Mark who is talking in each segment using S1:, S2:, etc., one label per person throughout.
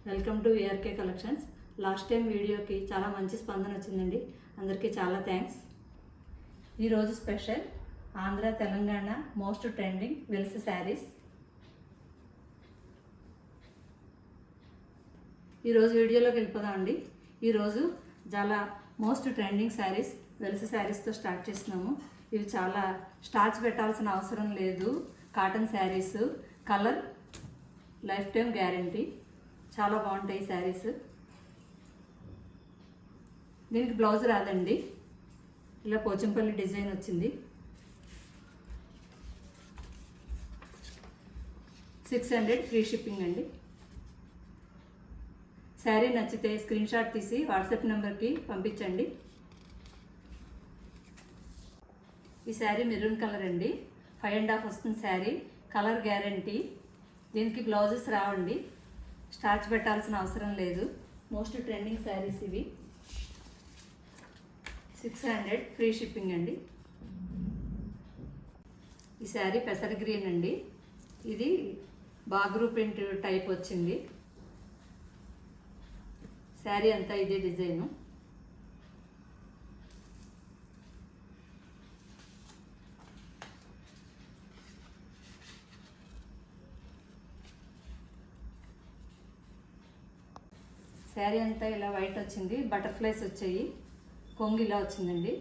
S1: Welcome to VRK collections. Last time వీడియోకి చాలా మంచి స్పందన వచ్చిందండి. అందరికీ చాలా థ్యాంక్స్. ఈరోజు special Andhra Telangana most trending వెల్స్ శారీస్. ఈరోజు వీడియోలోకి వెళ్ళిపోదామండి. ఈరోజు చాలా మోస్ట్ ట్రెండింగ్ శారీస్ వెల్స్ శారీస్తో స్టార్ట్ చేస్తున్నాము. ఇవి చాలా స్టార్చ్ పెట్టాల్సిన అవసరం లేదు. Cotton sarees, colour life time guarantee. చాలా బాగుంటాయి శారీస్. దీనికి బ్లౌజ్ రాదండి, ఇలా పోచంపల్లి డిజైన్ వచ్చింది. 600 ఫ్రీ షిప్పింగ్ అండి. శారీ నచ్చితే స్క్రీన్ షాట్ తీసి వాట్సాప్ నెంబర్కి పంపించండి. ఈ శారీ మెరూన్ కలర్ అండి, 5.5 వస్తుంది శారీ. Colour guarantee. దీనికి బ్లౌజెస్ రావండి, స్టార్చ్ పెట్టాల్సిన అవసరం లేదు. మోస్ట్ ట్రెండింగ్ శారీస్ ఇవి. 600 ఫ్రీ షిప్పింగ్ అండి. ఈ శారీ పెసర గ్రీన్ అండి. ఇది బాగ్రూ ప్రింట్ టైప్ వచ్చింది. శారీ అంతా ఇదే డిజైను. శారీ అంతా ఇలా వైట్ వచ్చింది, బటర్ఫ్లైస్ వచ్చాయి, కొంగు ఇలా వచ్చిందండి.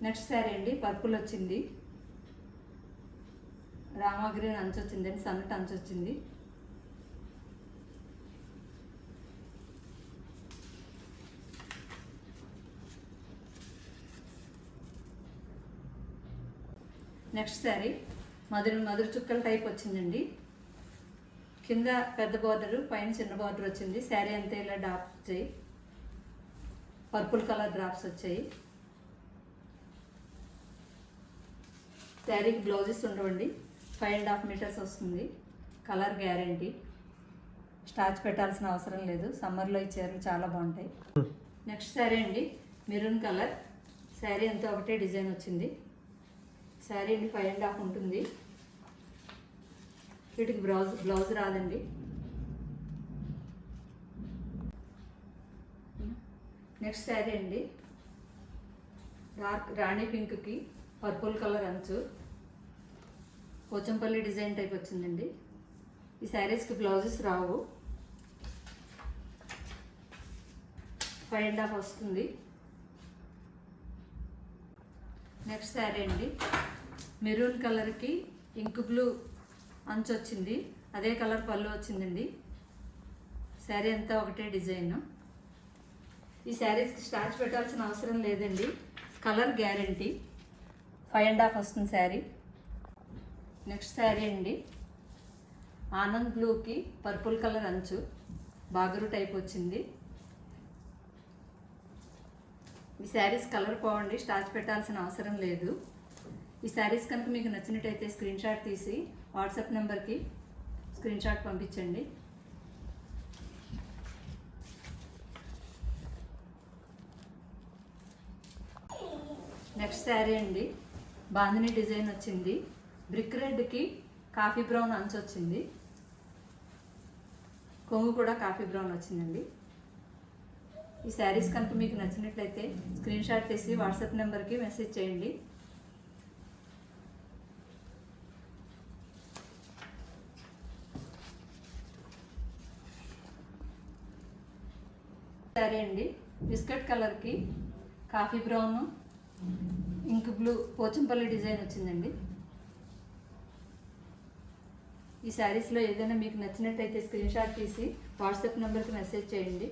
S1: నెక్స్ట్ శారీ అండి, పర్పుల్ వచ్చింది, రామా గ్రీన్ అంచు వచ్చిందండి, సన్నటి అంచు వచ్చింది. నెక్స్ట్ శారీ మధుర చుక్కల టైప్ వచ్చిందండి. కింద పెద్ద బార్డరు, పైన చిన్న బార్డర్ వచ్చింది. శారీ అంతా ఇలా డ్రాప్స్ వచ్చాయి, పర్పుల్ కలర్ డ్రాప్స్ వచ్చాయి. శారీకి బ్లౌజెస్ ఉండవండి. 5.5 మీటర్స్ వస్తుంది. Colour guarantee. స్టార్చ్ పెట్టాల్సిన అవసరం లేదు. సమ్మర్లో ఈ చీరలు చాలా బాగుంటాయి. నెక్స్ట్ శారీ అండి, మెరూన్ కలర్. శారీ అంతా ఒకటే డిజైన్ వచ్చింది. శారీ అండి 5.5 ఉంటుంది. వీటికి బ్లౌజ్ రాదండి. నెక్స్ట్ శారీ అండి, డార్క్ రాణి పింక్కి పర్పుల్ కలర్ అంచు, పోచంపల్లి డిజైన్ టైప్ వచ్చిందండి. ఈ శారీస్కి బ్లౌజెస్ రావు. 5.5 వస్తుంది. నెక్స్ట్ శారీ అండి, మెరూన్ కలర్కి ఇంక్ బ్లూ అంచు వచ్చింది, అదే కలర్ పళ్ళు వచ్చిందండి. శారీ అంతా ఒకటే డిజైన్. ఈ శారీస్కి స్టార్చ్ పెట్టాల్సిన అవసరం లేదండి. Colour guarantee. 5.5 వస్తుంది శారీ. నెక్స్ట్ శారీ అండి, ఆనంద్ బ్లూకి పర్పుల్ కలర్ అంచు, బాగరు టైప్ వచ్చింది. ఈ శారీస్ కలర్ పోవండి, స్టార్చ్ పెట్టాల్సిన అవసరం లేదు. ఈ శారీస్ కనుక మీకు నచ్చినట్టయితే స్క్రీన్ షాట్ తీసి వాట్సాప్ నెంబర్కి స్క్రీన్ షాట్ పంపించండి. నెక్స్ట్ శారీ అండి, బాందిని డిజైన్ వచ్చింది. బ్రిక్ రెడ్కి కాఫీ బ్రౌన్ అంచు వచ్చింది. కొంగు కూడా కాఫీ బ్రౌన్ వచ్చిందండి. ఈ శారీస్ కనుక మీకు నచ్చినట్లయితే స్క్రీన్ షాట్ తీసి వాట్సాప్ నెంబర్కి మెసేజ్ చేయండి. శారీ అండి, బిస్కెట్ కలర్కి coffee brown ink blue Pochampally design వచ్చిందండి. ఈ శారీస్లో ఏదైనా మీకు నచ్చినట్టయితే స్క్రీన్ షాట్ తీసి వాట్సాప్ నెంబర్కి మెసేజ్ చేయండి.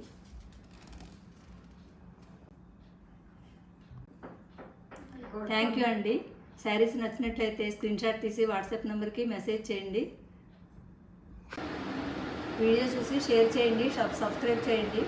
S1: థ్యాంక్ యూ అండి. శారీస్ నచ్చినట్లయితే స్క్రీన్ షాట్ తీసి వాట్సాప్ నెంబర్కి మెసేజ్ చేయండి. వీడియో చూసి షేర్ చేయండి, సబ్స్క్రైబ్ చేయండి.